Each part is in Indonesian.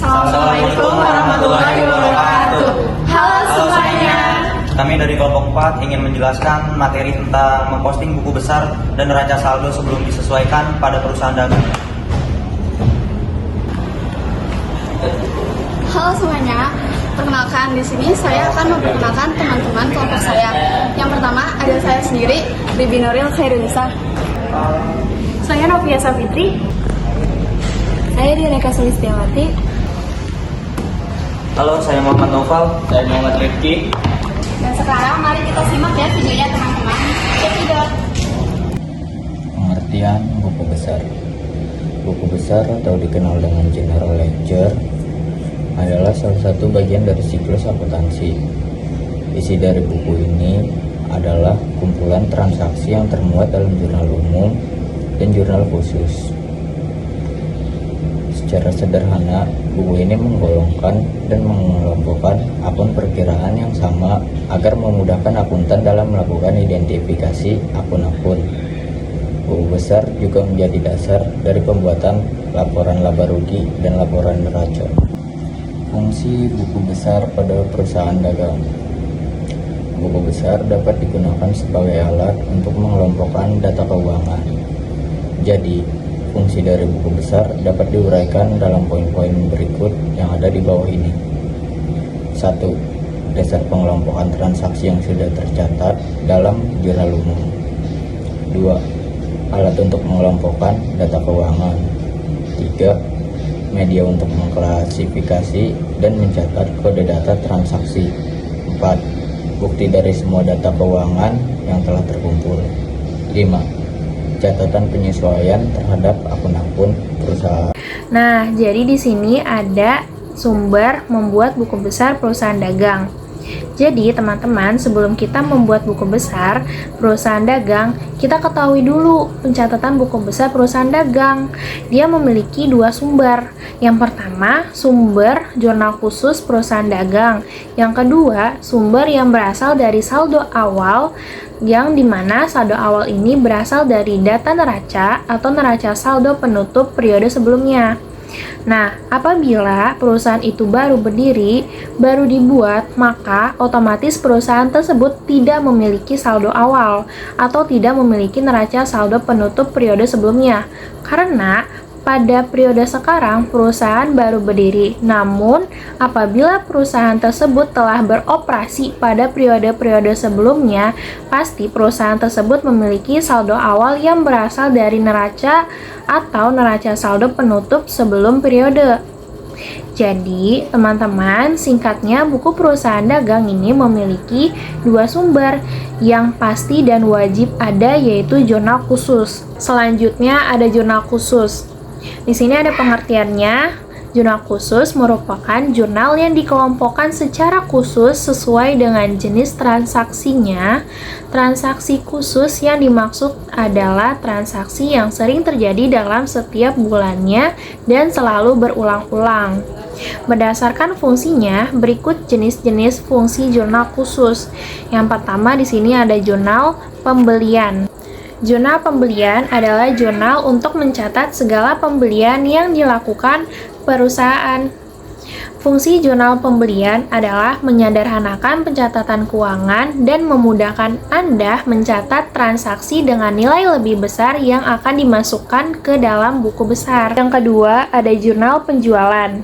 Assalamualaikum warahmatullahi wabarakatuh. Halo semuanya. Kami dari kelompok 4 ingin menjelaskan materi tentang memposting buku besar dan neraca saldo sebelum disesuaikan pada perusahaan dagang. Halo semuanya. Perkenalkan, di sini saya akan memperkenalkan teman-teman kelompok saya. Yang pertama ada saya sendiri, Bibi Nuril Khairunisa. Saya Novia Safitri. Saya Dianeka Sulistiawati. Halo, saya Muhammad Noval. Saya Muhammad Rifki. Dan sekarang mari kita simak ya videonya teman-teman. Cekidot. Pengertian buku besar. Buku besar atau dikenal dengan general ledger adalah salah satu bagian dari siklus akuntansi. Isi dari buku ini adalah kumpulan transaksi yang termuat dalam jurnal umum dan jurnal khusus. Secara sederhana, buku ini menggolongkan dan mengelompokkan akun perkiraan yang sama agar memudahkan akuntan dalam melakukan identifikasi akun-akun. Buku besar juga menjadi dasar dari pembuatan laporan laba rugi dan laporan neraca. Fungsi buku besar pada perusahaan dagang. Buku besar dapat digunakan sebagai alat untuk mengelompokkan data keuangan. Jadi, fungsi dari buku besar dapat diuraikan dalam poin-poin berikut yang ada di bawah ini. 1. Dasar pengelompokan transaksi yang sudah tercatat dalam jurnal umum. 2. Alat untuk mengelompokkan data keuangan. 3. Media untuk mengklasifikasi dan mencatat kode data transaksi. 4. Bukti dari semua data keuangan yang telah terkumpul. 5. Catatan penyesuaian terhadap akun-akun perusahaan. Nah, jadi di sini ada sumber membuat buku besar perusahaan dagang. Jadi, teman-teman, sebelum kita membuat buku besar perusahaan dagang, kita ketahui dulu pencatatan buku besar perusahaan dagang. Dia memiliki dua sumber. Yang pertama, sumber jurnal khusus perusahaan dagang. Yang kedua, sumber yang berasal dari saldo awal, yang dimana saldo awal ini berasal dari data neraca atau neraca saldo penutup periode sebelumnya. Nah, apabila perusahaan itu baru berdiri, baru dibuat, maka otomatis perusahaan tersebut tidak memiliki saldo awal atau tidak memiliki neraca saldo penutup periode sebelumnya. Karena pada periode sekarang perusahaan baru berdiri. Namun, apabila perusahaan tersebut telah beroperasi pada periode-periode sebelumnya, pasti perusahaan tersebut memiliki saldo awal yang berasal dari neraca atau neraca saldo penutup sebelum periode. Jadi, teman-teman, singkatnya buku perusahaan dagang ini memiliki dua sumber yang pasti dan wajib ada, yaitu jurnal khusus. Selanjutnya ada jurnal khusus. Di sini ada pengertiannya. Jurnal khusus merupakan jurnal yang dikelompokkan secara khusus sesuai dengan jenis transaksinya. Transaksi khusus yang dimaksud adalah transaksi yang sering terjadi dalam setiap bulannya dan selalu berulang-ulang. Berdasarkan fungsinya, berikut jenis-jenis fungsi jurnal khusus. Yang pertama di sini ada jurnal pembelian. Jurnal pembelian adalah jurnal untuk mencatat segala pembelian yang dilakukan perusahaan. Fungsi jurnal pembelian adalah menyederhanakan pencatatan keuangan dan memudahkan Anda mencatat transaksi dengan nilai lebih besar yang akan dimasukkan ke dalam buku besar. Yang kedua, ada jurnal penjualan.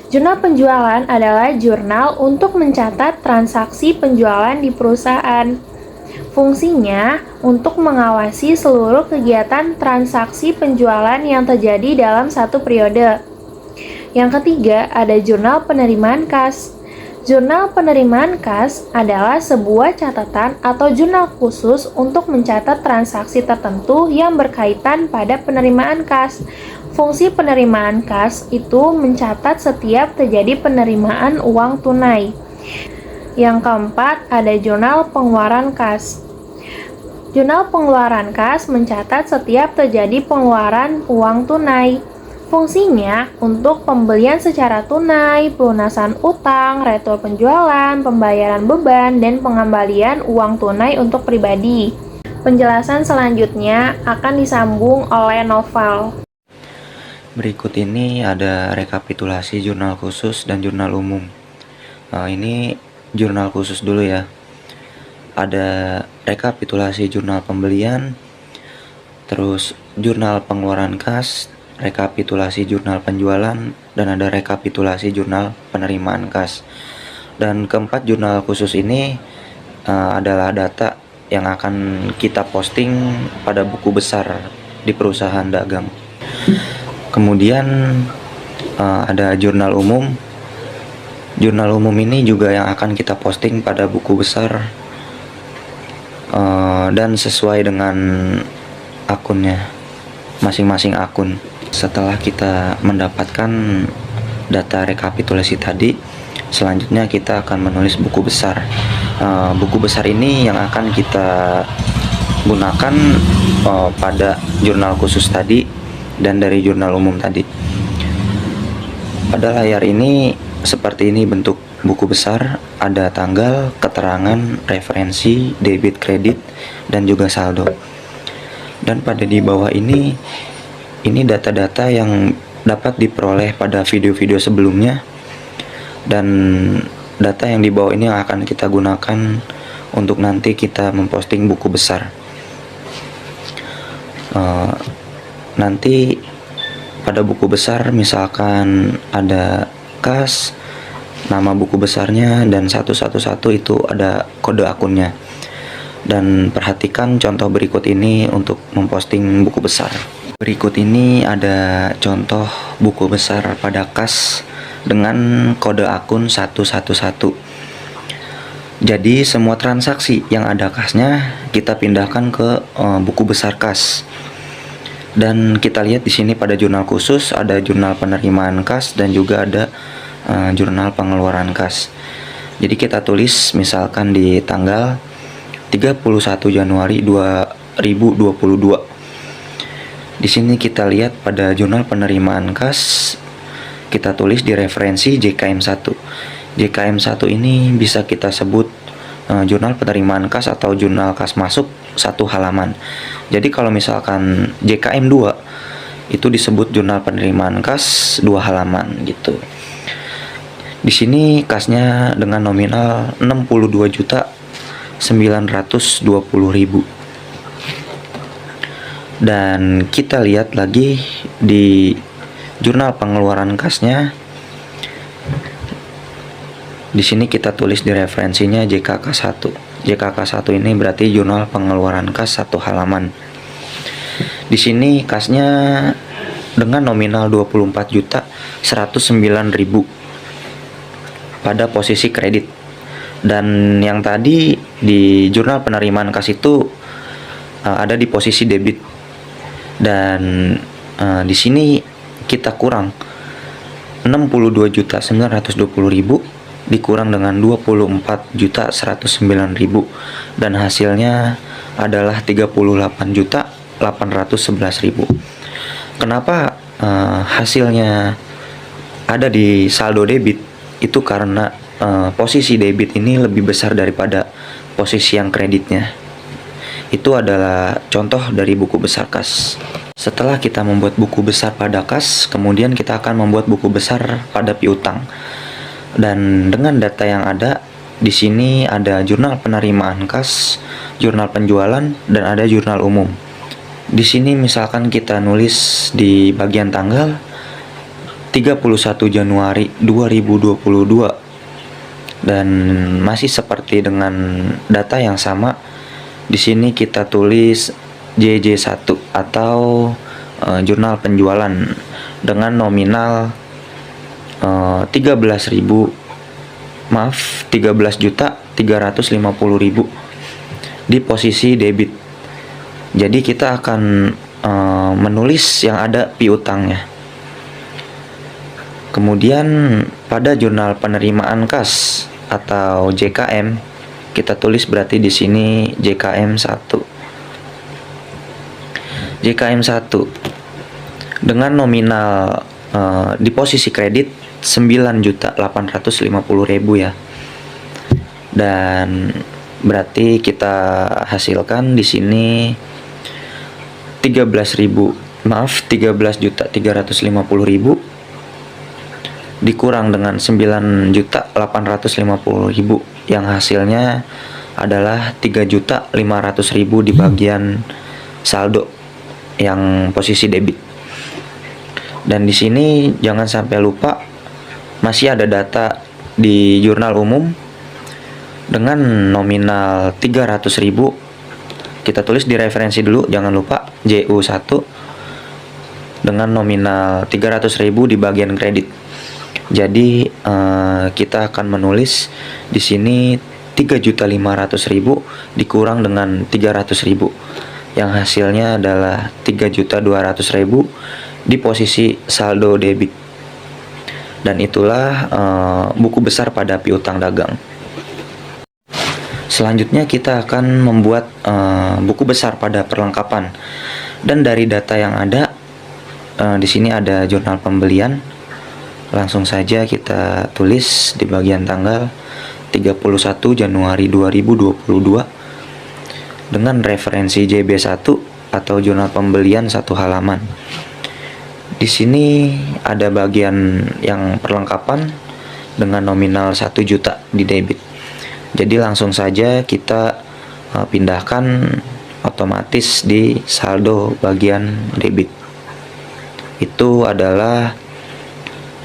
Jurnal penjualan adalah jurnal untuk mencatat transaksi penjualan di perusahaan. Fungsinya untuk mengawasi seluruh kegiatan transaksi penjualan yang terjadi dalam satu periode. Yang ketiga, ada jurnal penerimaan kas. Jurnal penerimaan kas adalah sebuah catatan atau jurnal khusus untuk mencatat transaksi tertentu yang berkaitan pada penerimaan kas. Fungsi penerimaan kas itu mencatat setiap terjadi penerimaan uang tunai. Yang keempat, ada jurnal pengeluaran kas. Jurnal pengeluaran kas mencatat setiap terjadi pengeluaran uang tunai. Fungsinya untuk pembelian secara tunai, pelunasan utang, retro penjualan, pembayaran beban, dan pengembalian uang tunai untuk pribadi. Penjelasan selanjutnya akan disambung oleh Noval. Berikut ini ada rekapitulasi jurnal khusus dan jurnal umum. Ini jurnal khusus dulu ya. Ada rekapitulasi jurnal pembelian, terus jurnal pengeluaran kas, rekapitulasi jurnal penjualan, dan ada rekapitulasi jurnal penerimaan kas. Dan keempat jurnal khusus ini adalah data yang akan kita posting pada buku besar di perusahaan dagang. Kemudian ada jurnal umum. Jurnal umum ini juga yang akan kita posting pada buku besar dan sesuai dengan akunnya, masing-masing akun. Setelah kita mendapatkan data rekapitulasi tadi, selanjutnya kita akan menulis buku besar. Buku besar ini yang akan kita gunakan pada jurnal khusus tadi dan dari jurnal umum tadi. Pada layar ini seperti ini bentuk buku besar, ada tanggal, keterangan, referensi, debit, kredit, dan juga saldo. Dan pada di bawah ini data-data yang dapat diperoleh pada video-video sebelumnya, dan data yang di bawah ini akan kita gunakan untuk nanti kita memposting buku besar. Nanti pada buku besar misalkan ada kas, nama buku besarnya, dan satu itu ada kode akunnya. Dan perhatikan contoh berikut ini untuk memposting buku besar. Berikut ini ada contoh buku besar pada kas dengan kode akun 111. Jadi semua transaksi yang ada kasnya kita pindahkan ke buku besar kas. Dan kita lihat di sini pada jurnal khusus ada jurnal penerimaan kas dan juga ada jurnal pengeluaran kas. Jadi kita tulis misalkan di tanggal 31 Januari 2022. Di sini kita lihat pada jurnal penerimaan kas kita tulis di referensi JKM1. JKM1 ini bisa kita sebut jurnal penerimaan kas atau jurnal kas masuk satu halaman. Jadi kalau misalkan JKM2 itu disebut jurnal penerimaan kas 2 halaman gitu. Di sini kasnya dengan nominal 62.920.000. Dan kita lihat lagi di jurnal pengeluaran kasnya. Di sini kita tulis di referensinya JKK1. JKK1 ini berarti jurnal pengeluaran kas 1 halaman. Di sini kasnya dengan nominal 24.109.000 pada posisi kredit. Dan yang tadi di jurnal penerimaan kas itu ada di posisi debit. Dan di sini kita kurang 62.920.000 dikurang dengan 24.109.000 dan hasilnya adalah 38.811.000. Kenapa hasilnya ada di saldo debit? Itu karena posisi debit ini lebih besar daripada posisi yang kreditnya. Itu adalah contoh dari buku besar kas. Setelah kita membuat buku besar pada kas, kemudian kita akan membuat buku besar pada piutang. Dan dengan data yang ada di sini ada jurnal penerimaan kas, jurnal penjualan, dan ada jurnal umum. Di sini misalkan kita nulis di bagian tanggal 31 Januari 2022 dan masih seperti dengan data yang sama. Di sini kita tulis JJ1 atau jurnal penjualan dengan nominal 13.350.000 di posisi debit. Jadi kita akan menulis yang ada piutangnya. Kemudian pada jurnal penerimaan kas atau JKM kita tulis berarti di sini JKM1. JKM1 dengan nominal di posisi kredit 9.850.000 ya. Dan berarti kita hasilkan di sini 13.000 maaf 13.350.000 dikurang dengan 9.850.000 yang hasilnya adalah 3.500.000 di bagian saldo yang posisi debit. Dan di sini jangan sampai lupa masih ada data di jurnal umum dengan nominal 300.000. Kita tulis di referensi dulu, jangan lupa JU1 dengan nominal 300.000 di bagian kredit. Jadi kita akan menulis di sini 3.500.000 dikurang dengan 300.000 yang hasilnya adalah 3.200.000 di posisi saldo debit. Dan itulah buku besar pada piutang dagang. Selanjutnya kita akan membuat buku besar pada perlengkapan. Dan dari data yang ada di sini ada jurnal pembelian. Langsung saja kita tulis di bagian tanggal 31 Januari 2022 dengan referensi JB1 atau jurnal pembelian satu halaman. Di sini ada bagian yang perlengkapan dengan nominal 1 juta di debit. Jadi langsung saja kita pindahkan otomatis di saldo bagian debit. Itu adalah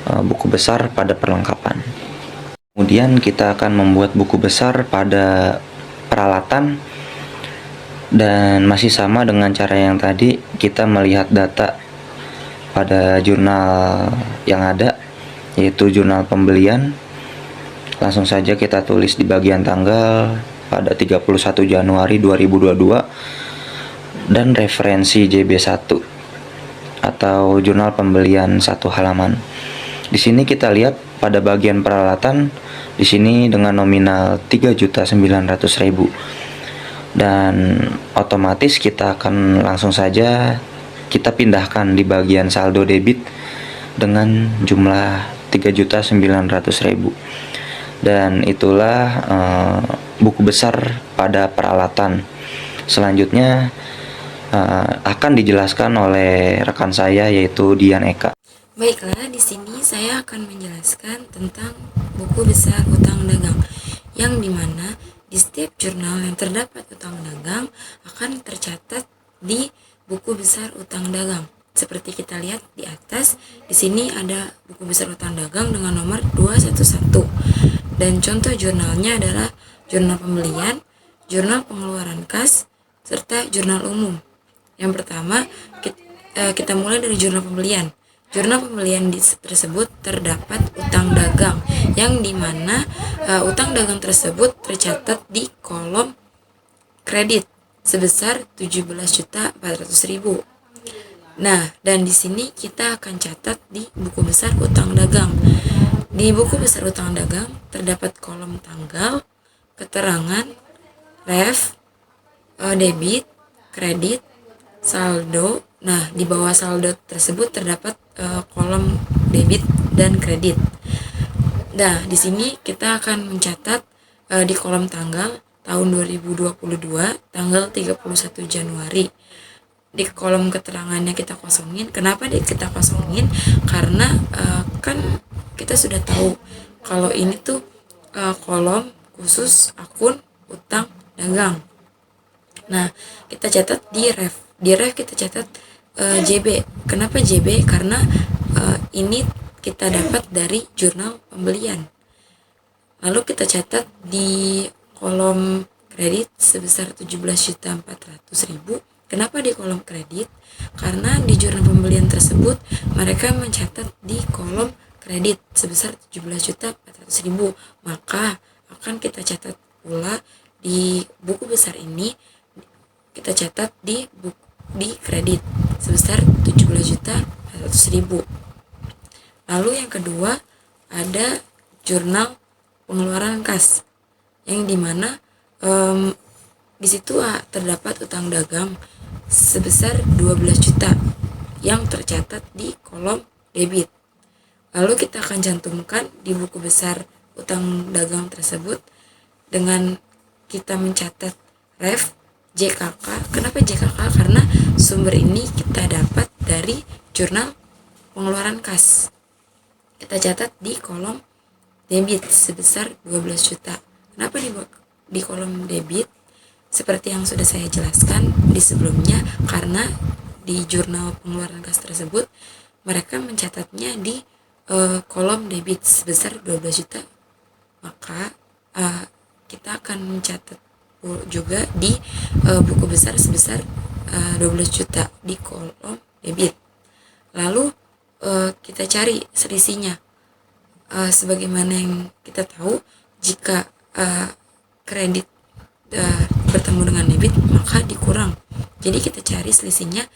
buku besar pada perlengkapan. Kemudian kita akan membuat buku besar pada peralatan, dan masih sama dengan cara yang tadi, kita melihat data pada jurnal yang ada, yaitu jurnal pembelian. Langsung saja kita tulis di bagian tanggal pada 31 Januari 2022 dan referensi JB1 atau jurnal pembelian satu halaman. Di sini kita lihat pada bagian peralatan di sini dengan nominal 3.900.000 dan otomatis kita akan langsung saja kita pindahkan di bagian saldo debit dengan jumlah 3.900.000 dan itulah buku besar pada peralatan. Selanjutnya akan dijelaskan oleh rekan saya yaitu Dian Eka. Baiklah, di sini saya akan menjelaskan tentang buku besar utang dagang, yang dimana di setiap jurnal yang terdapat utang dagang akan tercatat di buku besar utang dagang. Seperti kita lihat di atas, di sini ada buku besar utang dagang dengan nomor 211. Dan contoh jurnalnya adalah jurnal pembelian, jurnal pengeluaran kas, serta jurnal umum. Yang pertama, kita mulai dari jurnal pembelian. Jurnal pembelian tersebut terdapat utang dagang, yang dimana utang dagang tersebut tercatat di kolom kredit sebesar 17.400.000. Nah, dan di sini kita akan catat di buku besar utang dagang. Di buku besar utang dagang terdapat kolom tanggal, keterangan, ref, debit, kredit, saldo. Nah, di bawah saldo tersebut terdapat kolom debit dan kredit. Nah, di sini kita akan mencatat di kolom tanggal tahun 2022 tanggal 31 Januari. Di kolom keterangannya kita kosongin. Kenapa kita kosongin? Karena kan kita sudah tahu kalau ini tuh kolom khusus akun utang dagang. Nah, kita catat di ref. Di ref kita catat JB. Kenapa JB? Karena ini kita dapat dari jurnal pembelian. Lalu kita catat di kolom kredit sebesar 17.400.000. Kenapa di kolom kredit? Karena di jurnal pembelian tersebut mereka mencatat di kolom kredit sebesar 17.400.000. Maka akan kita catat pula di buku besar ini, kita catat di kredit sebesar 17.400.000. Lalu yang kedua ada jurnal pengeluaran kas, yang dimana di situ terdapat utang dagang sebesar 12 juta yang tercatat di kolom debit. Lalu kita akan cantumkan di buku besar utang dagang tersebut dengan kita mencatat ref JKK. Kenapa JKK? Karena sumber ini kita dapat dari jurnal pengeluaran kas. Kita catat di kolom debit sebesar 12 juta. Kenapa di kolom debit? Seperti yang sudah saya jelaskan di sebelumnya, karena di jurnal pengeluaran kas tersebut mereka mencatatnya di kolom debit sebesar 12 juta. Maka kita akan mencatat juga di buku besar sebesar 12 juta di kolom debit. Lalu kita cari selisihnya. Sebagaimana yang kita tahu, jika kredit bertemu dengan debit maka dikurang. Jadi kita cari selisihnya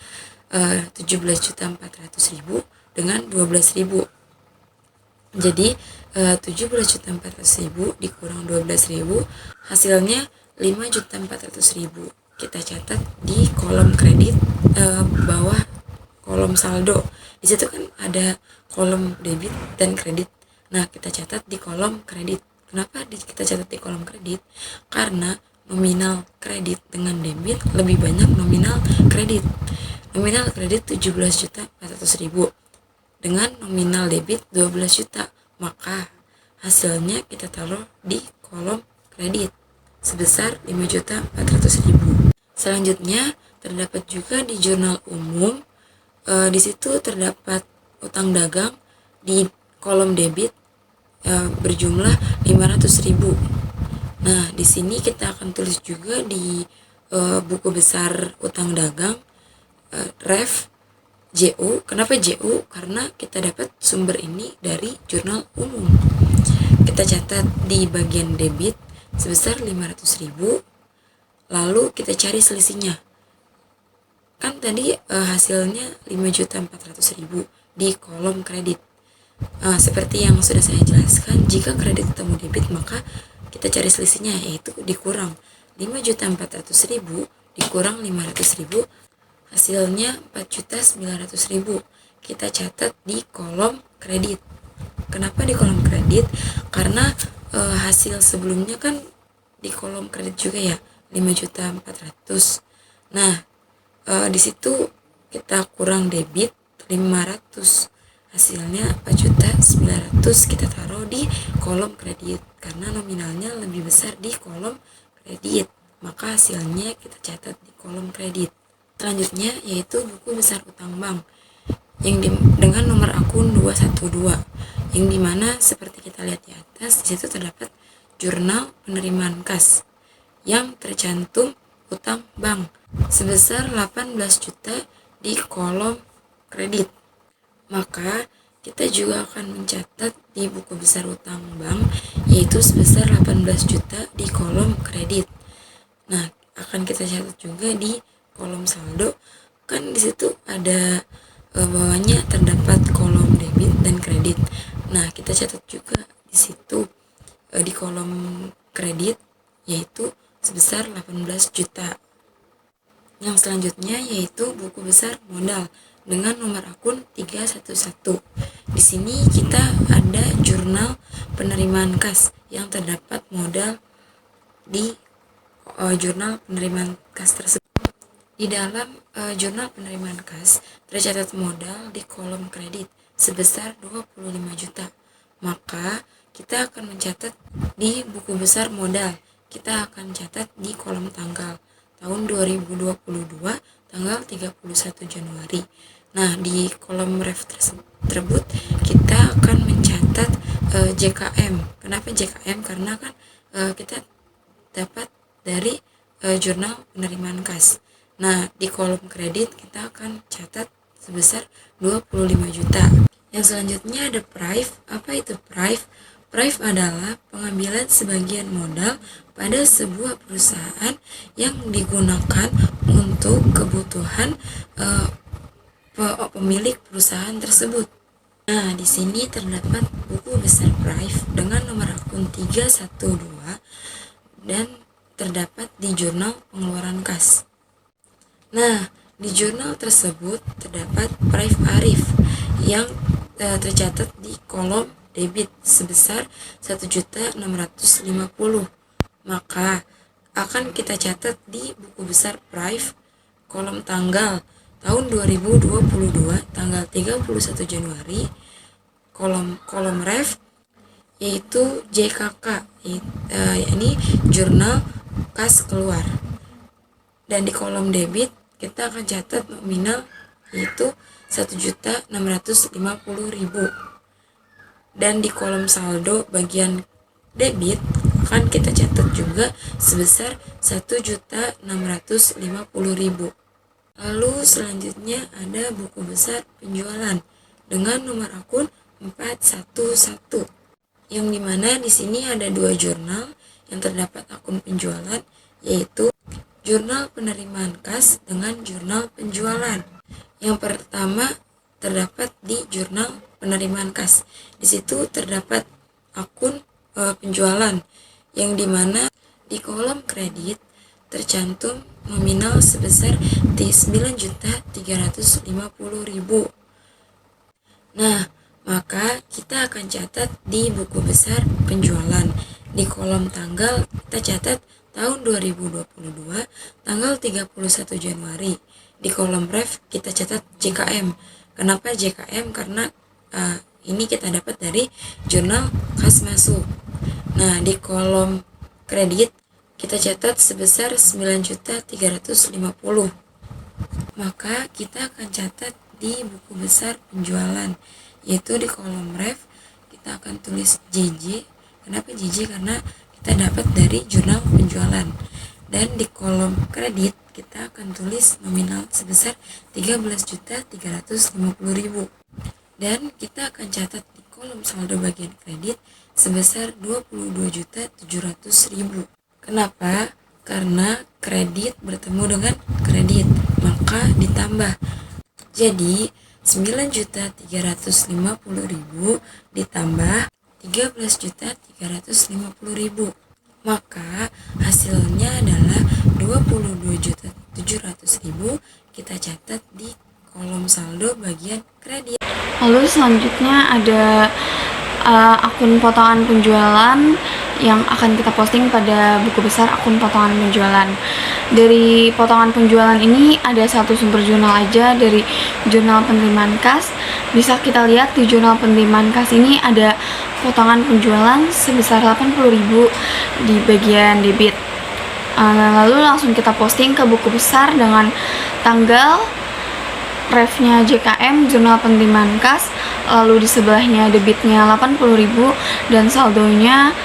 17.400.000 dengan 12.000. Jadi 17.400.000 dikurang 12.000 hasilnya 5.400.000. Kita catat di kolom kredit bawah kolom saldo. Di situ kan ada kolom debit dan kredit. Nah, kita catat di kolom kredit. Kenapa kita catat di kolom kredit? Karena nominal kredit dengan debit lebih banyak nominal kredit. Nominal kredit 17.400.000 dengan nominal debit 12 juta. Maka hasilnya kita taruh di kolom kredit sebesar 5.400.000. Selanjutnya terdapat juga di jurnal umum. Di situ terdapat utang dagang di kolom debit berjumlah 500.000. Nah, di sini kita akan tulis juga di buku besar utang dagang ref JU. Kenapa JU? Karena kita dapat sumber ini dari jurnal umum. Kita catat di bagian debit sebesar 500.000. Lalu kita cari selisihnya. Kan tadi hasilnya 5.400.000 di kolom kredit. Seperti yang sudah saya jelaskan, jika kredit ketemu debit maka kita cari selisihnya, yaitu dikurang 5.400.000 dikurang 500.000, hasilnya 4.900.000. Kita catat di kolom kredit. Kenapa di kolom kredit? Karena hasil sebelumnya kan di kolom kredit juga ya, 5.400.000. Nah, di situ kita kurang debit 500, hasilnya 4.900.000. Kita taruh di kolom kredit karena nominalnya lebih besar di kolom kredit, maka hasilnya kita catat di kolom kredit. Selanjutnya yaitu buku besar utang bank yang dengan nomor akun 212, yang dimana seperti kita lihat di atas, di situ terdapat jurnal penerimaan kas yang tercantum utang bank sebesar 18 juta di kolom kredit. Maka kita juga akan mencatat di buku besar utang bank yaitu sebesar 18 juta di kolom kredit. Nah, akan kita catat juga di kolom saldo. Kan di situ ada bawahnya terdapat kolom debit dan kredit. Nah, kita catat juga di situ di kolom kredit yaitu sebesar 18 juta. Yang selanjutnya yaitu buku besar modal dengan nomor akun 311. Di sini kita ada jurnal penerimaan kas yang terdapat modal di jurnal penerimaan kas tersebut. Di dalam jurnal penerimaan kas tercatat modal di kolom kredit sebesar 25 juta. Maka kita akan mencatat di buku besar modal. Kita akan catat di kolom tanggal tahun 2022 tanggal 31 Januari. Nah, di kolom ref tersebut kita akan mencatat JKM. Kenapa JKM? Karena kan kita dapat dari jurnal penerimaan kas. Nah, di kolom kredit kita akan catat sebesar 25 juta. Yang selanjutnya ada PRIF. Apa itu PRIF? PRIF adalah pengambilan sebagian modal pada sebuah perusahaan yang digunakan untuk kebutuhan pemilik perusahaan tersebut. Nah, di sini terdapat buku besar PRIF dengan nomor akun 312 dan terdapat di jurnal pengeluaran kas. Nah, di jurnal tersebut terdapat PRIF Arif yang tercatat di kolom debit sebesar 1.650. Maka akan kita catat di buku besar PRIF kolom tanggal tahun 2022 tanggal 31 Januari, kolom ref yaitu JKK, ini jurnal kas keluar. Dan di kolom debit kita akan catat nominal yaitu 1.650.000. Dan di kolom saldo bagian debit akan kita catat juga sebesar 1.650.000. Lalu selanjutnya ada buku besar penjualan dengan nomor akun 411, yang dimana di sini ada 2 jurnal yang terdapat akun penjualan, yaitu jurnal penerimaan kas dengan jurnal penjualan. Yang pertama terdapat di jurnal penerimaan kas. Di situ terdapat akun penjualan, yang dimana di kolom kredit tercantum nominal sebesar 9.350.000. Nah, maka kita akan catat di buku besar penjualan. Di kolom tanggal kita catat tahun 2022 tanggal 31 Januari. Di kolom ref kita catat JKM. Kenapa JKM? Karena ini kita dapat dari jurnal kas masuk. Nah, di kolom kredit kita catat sebesar 9.350. Maka kita akan catat di buku besar penjualan, yaitu di kolom ref kita akan tulis JJ. Kenapa JJ? Karena kita dapat dari jurnal penjualan. Dan di kolom kredit kita akan tulis nominal sebesar 13.350.000. Dan kita akan catat di kolom saldo bagian kredit sebesar 22.700.000. Kenapa? Karena kredit bertemu dengan kredit, maka ditambah. Jadi 9.350.000 ditambah 13.350.000. Maka hasilnya adalah 22.700.000. Kita catat di kolom saldo bagian kredit. Lalu selanjutnya ada akun potongan penjualan yang akan kita posting pada buku besar akun potongan penjualan. Dari potongan penjualan ini ada satu sumber jurnal aja, dari jurnal penerimaan kas. Bisa kita lihat di jurnal penerimaan kas ini ada potongan penjualan sebesar 80.000 di bagian debit. Lalu langsung kita posting ke buku besar dengan tanggal, refnya JKM, jurnal penerimaan kas, lalu di sebelahnya debitnya 80.000 dan saldonya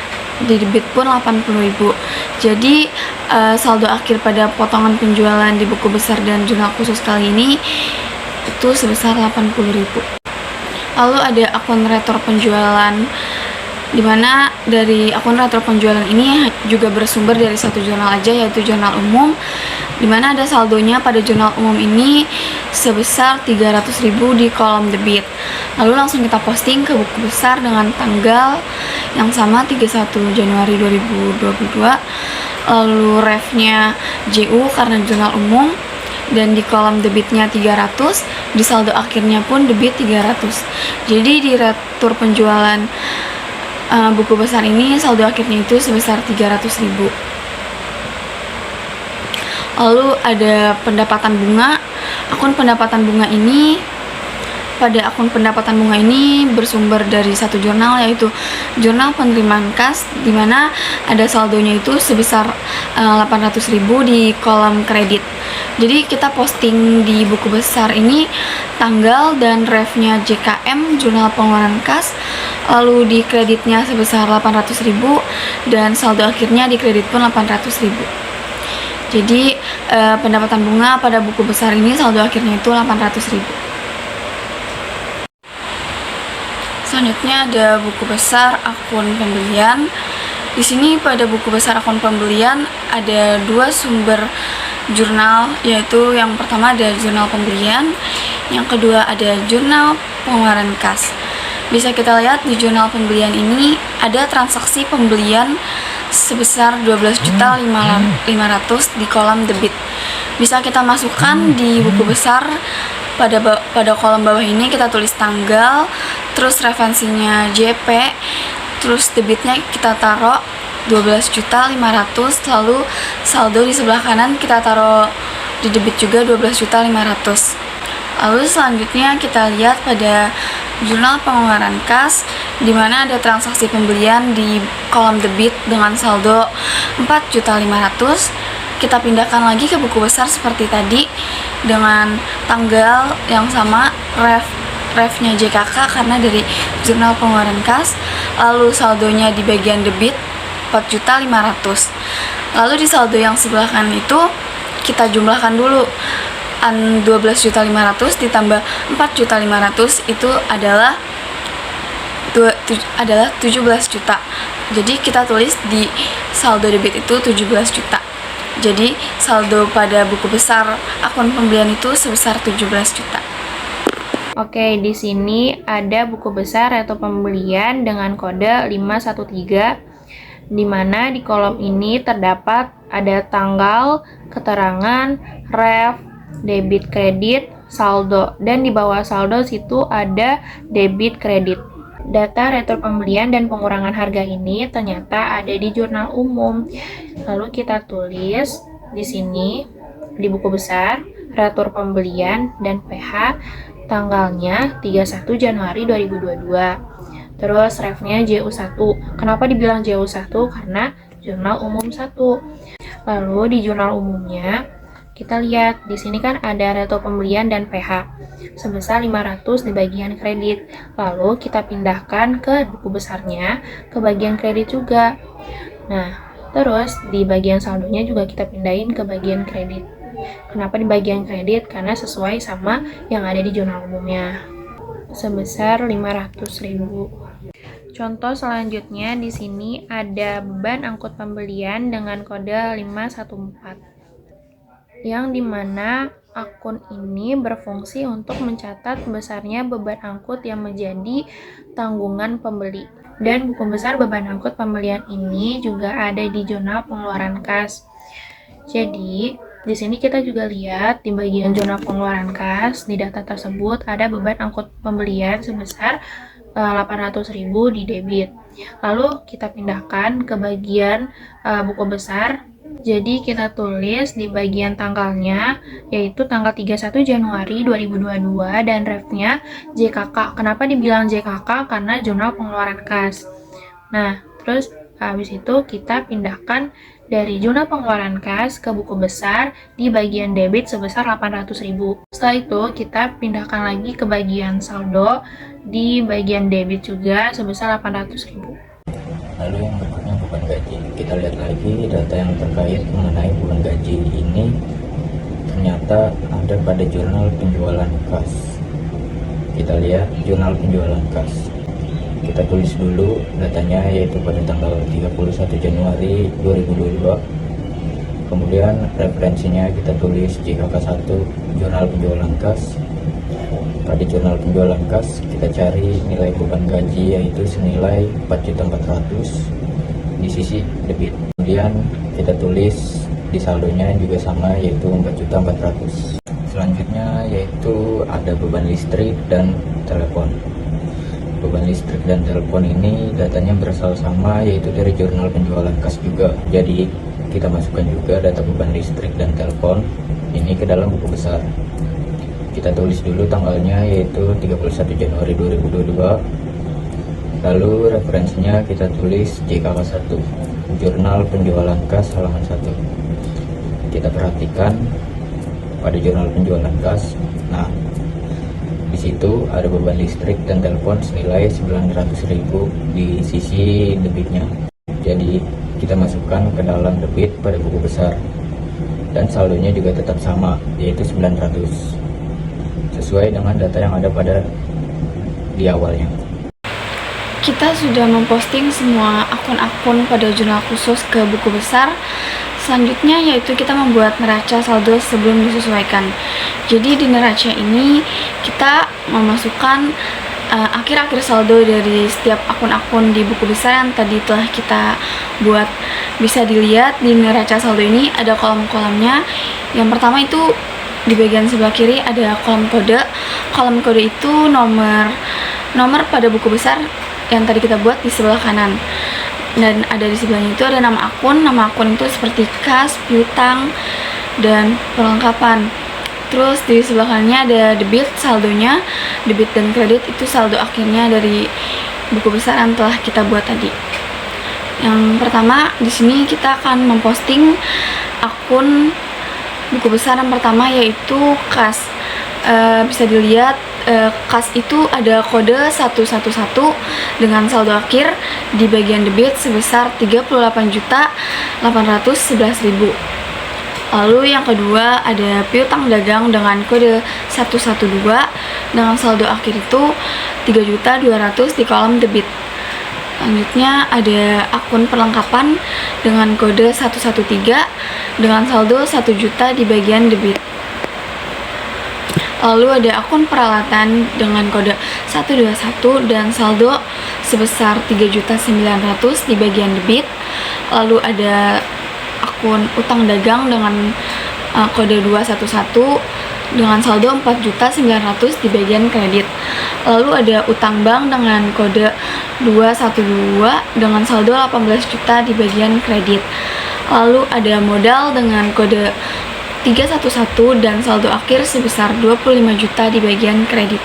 di debit pun 80.000. Jadi saldo akhir pada potongan penjualan di buku besar dan jurnal khusus kali ini itu sebesar 80.000. Lalu ada akun retro penjualan, dimana dari akun retro penjualan ini juga bersumber dari satu jurnal aja, yaitu jurnal umum, dimana ada saldonya pada jurnal umum ini sebesar 300.000 di kolom debit. Lalu langsung kita posting ke buku besar dengan tanggal yang sama 31 Januari 2022. Lalu refnya JU karena jurnal umum, dan di kolom debitnya 300, di saldo akhirnya pun debit 300. Jadi di retur penjualan buku besar ini saldo akhirnya itu sebesar 300.000. Lalu ada pendapatan bunga. Pada akun pendapatan bunga ini bersumber dari satu jurnal, yaitu jurnal penerimaan kas, di mana ada saldonya itu sebesar 800.000 di kolom kredit. Jadi kita posting di buku besar ini tanggal dan refnya JKM, jurnal pengeluaran kas, lalu di kreditnya sebesar 800.000 dan saldo akhirnya di kredit pun 800.000. Jadi pendapatan bunga pada buku besar ini saldo akhirnya itu 800.000. Selanjutnya ada buku besar akun pembelian. Di sini pada buku besar akun pembelian ada dua sumber jurnal, yaitu yang pertama ada jurnal pembelian, yang kedua ada jurnal pengeluaran kas. Bisa kita lihat di jurnal pembelian ini ada transaksi pembelian sebesar 12.500.000 di kolom debit. Bisa kita masukkan di buku besar. Pada kolom bawah ini kita tulis tanggal, terus referensinya JP, terus debitnya kita taruh 12.500.000, lalu saldo di sebelah kanan kita taruh di debit juga 12.500.000. Lalu selanjutnya kita lihat pada jurnal pengeluaran kas, di mana ada transaksi pembelian di kolom debit dengan saldo 4.500.000. Kita pindahkan lagi ke buku besar seperti tadi dengan tanggal yang sama, refnya JKK karena dari jurnal pengeluaran kas. Lalu saldonya di bagian debit 4.500.000. Lalu di saldo yang sebelah kanan itu kita jumlahkan dulu. 12.500.000 ditambah 4.500.000 itu adalah 17 juta. Jadi kita tulis di saldo debit itu 17 juta. Jadi saldo pada buku besar akun pembelian itu sebesar 17 juta. Oke, di sini ada buku besar atau pembelian dengan kode 513, di mana di kolom ini terdapat ada tanggal, keterangan, ref, debit kredit, saldo, dan di bawah saldo situ ada debit kredit. Data retur pembelian dan pengurangan harga ini ternyata ada di jurnal umum. Lalu kita tulis di sini di buku besar retur pembelian dan PH tanggalnya 31 Januari 2022. Terus refnya JU1. Kenapa dibilang JU1? Karena jurnal umum 1. Lalu di jurnal umumnya kita lihat di sini kan ada retur pembelian dan PH sebesar 500 di bagian kredit. Lalu kita pindahkan ke buku besarnya ke bagian kredit juga. Nah, terus di bagian saldonya juga kita pindahin ke bagian kredit. Kenapa di bagian kredit? Karena sesuai sama yang ada di jurnal umumnya. Sebesar 500.000. Contoh selanjutnya di sini ada beban angkut pembelian dengan kode 514. Yang dimana akun ini berfungsi untuk mencatat besarnya beban angkut yang menjadi tanggungan pembeli. Dan buku besar beban angkut pembelian ini juga ada di jurnal pengeluaran kas. Jadi, di sini kita juga lihat di bagian jurnal pengeluaran kas, di data tersebut ada beban angkut pembelian sebesar 800.000 di debit. Lalu kita pindahkan ke bagian buku besar. Jadi kita tulis di bagian tanggalnya yaitu tanggal 31 Januari 2022 dan refnya JKK. Kenapa dibilang JKK? Karena jurnal pengeluaran kas. Nah, terus habis itu kita pindahkan dari jurnal pengeluaran kas ke buku besar di bagian debit sebesar 800.000. Setelah itu kita pindahkan lagi ke bagian saldo di bagian debit juga sebesar 800.000. Lalu yang berikutnya beban gaji. Kita lihat lagi data yang terkait mengenai beban gaji ini ternyata ada pada jurnal penjualan kas. Kita lihat jurnal penjualan kas. Kita tulis dulu datanya yaitu pada tanggal 31 Januari 2022. Kemudian referensinya kita tulis JKK1 jurnal penjualan kas. Pada jurnal penjualan kas kita cari nilai beban gaji yaitu senilai 4.400.000 di sisi debit. Kemudian kita tulis di saldonya juga sama yaitu 4.400.000. Selanjutnya yaitu ada beban listrik dan telepon. Beban listrik dan telepon ini datanya berasal sama yaitu dari jurnal penjualan kas juga. Jadi kita masukkan juga data beban listrik dan telepon ini ke dalam buku besar. Kita tulis dulu tanggalnya yaitu 31 Januari 2022. Lalu referensinya kita tulis JKK1 jurnal penjualan kas halaman 1. Kita perhatikan pada jurnal penjualan kas. Nah, di situ ada beban listrik dan telepon senilai 900.000 di sisi debitnya. Jadi kita masukkan ke dalam debit pada buku besar. Dan saldonya juga tetap sama yaitu 900. Sesuai dengan data yang ada pada di awalnya. Kita sudah memposting semua akun-akun pada jurnal khusus ke buku besar. Selanjutnya yaitu kita membuat neraca saldo sebelum disesuaikan. Jadi di neraca ini kita memasukkan akhir-akhir saldo dari setiap akun-akun di buku besar yang tadi telah kita buat. Bisa dilihat di neraca saldo ini ada kolom-kolomnya. Yang pertama itu di bagian sebelah kiri ada kolom kode. Kolom kode itu nomor pada buku besar yang tadi kita buat di sebelah kanan. Dan ada di sebelahnya itu ada nama akun. Nama akun itu seperti kas, piutang, dan perlengkapan. Terus di sebelah kanannya ada debit, saldonya, debit dan kredit itu saldo akhirnya dari buku besar yang telah kita buat tadi. Yang pertama di sini kita akan memposting akun buku besar yang pertama, yaitu kas. Bisa dilihat kas itu ada kode 111 dengan saldo akhir di bagian debit sebesar 38.811.000. Lalu yang kedua ada piutang dagang dengan kode 112 dengan saldo akhir itu 3.200.000 di kolom debit. Selanjutnya ada akun perlengkapan dengan kode 113 dengan saldo 1 juta di bagian debit. Lalu ada akun peralatan dengan kode 121 dan saldo sebesar 3.900.000 di bagian debit. Lalu ada akun utang dagang dengan kode 211 dengan saldo 4.900.000 di bagian kredit. Lalu ada utang bank dengan kode 212 dengan saldo 18 juta di bagian kredit. Lalu ada modal dengan kode 311 dan saldo akhir sebesar 25 juta di bagian kredit.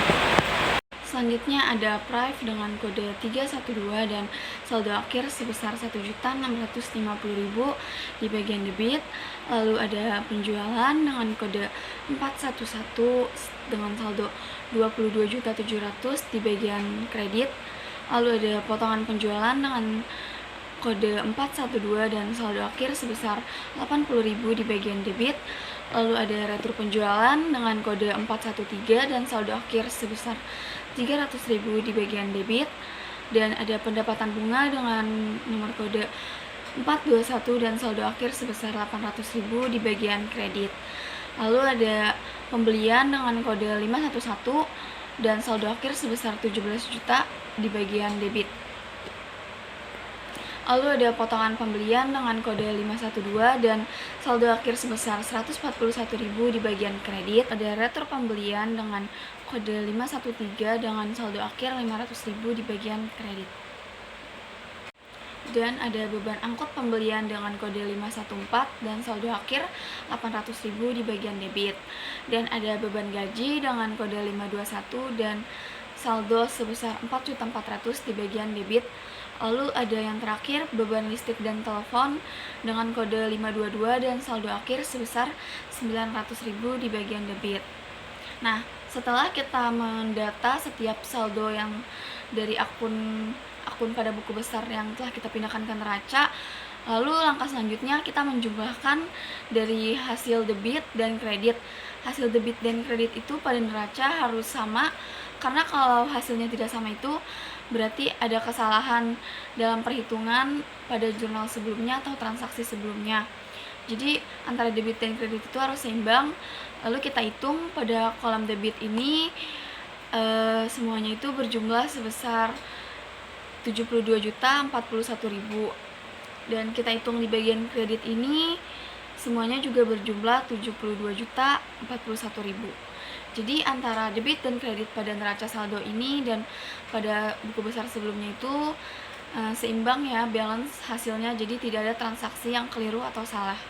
Selanjutnya ada Prive dengan kode 312 dan saldo akhir sebesar 1.650.000 di bagian debit. Lalu ada penjualan dengan kode 411 dengan saldo 22.700.000 di bagian kredit. Lalu ada potongan penjualan dengan kode 412 dan saldo akhir sebesar 80.000 di bagian debit. Lalu ada retur penjualan dengan kode 413 dan saldo akhir sebesar 300.000 di bagian debit. Dan ada pendapatan bunga dengan nomor kode 421 dan saldo akhir sebesar 800.000 di bagian kredit. Lalu ada pembelian dengan kode 511 dan saldo akhir sebesar 17 juta di bagian debit. Lalu ada potongan pembelian dengan kode 512 dan saldo akhir sebesar 141.000 di bagian kredit. Ada retur pembelian dengan kode 513 dengan saldo akhir 500.000 di bagian kredit. Dan ada beban angkut pembelian dengan kode 514 dan saldo akhir 800.000 di bagian debit. Dan ada beban gaji dengan kode 521 dan saldo sebesar 4.400.000 di bagian debit. Lalu ada yang terakhir beban listrik dan telepon dengan kode 522 dan saldo akhir sebesar 900.000 di bagian debit. Nah, setelah kita mendata setiap saldo yang dari akun pada buku besar yang telah kita pindahkan ke neraca, lalu langkah selanjutnya kita menjumlahkan dari hasil debit dan kredit. Hasil debit dan kredit itu pada neraca harus sama, karena kalau hasilnya tidak sama itu berarti ada kesalahan dalam perhitungan pada jurnal sebelumnya atau transaksi sebelumnya. Jadi antara debit dan kredit itu harus seimbang. Lalu kita hitung pada kolom debit ini semuanya itu berjumlah sebesar 72.041.000, dan kita hitung di bagian kredit ini semuanya juga berjumlah 72.041.000. Jadi antara debit dan kredit pada neraca saldo ini dan pada buku besar sebelumnya itu seimbang ya, balance hasilnya, jadi tidak ada transaksi yang keliru atau salah.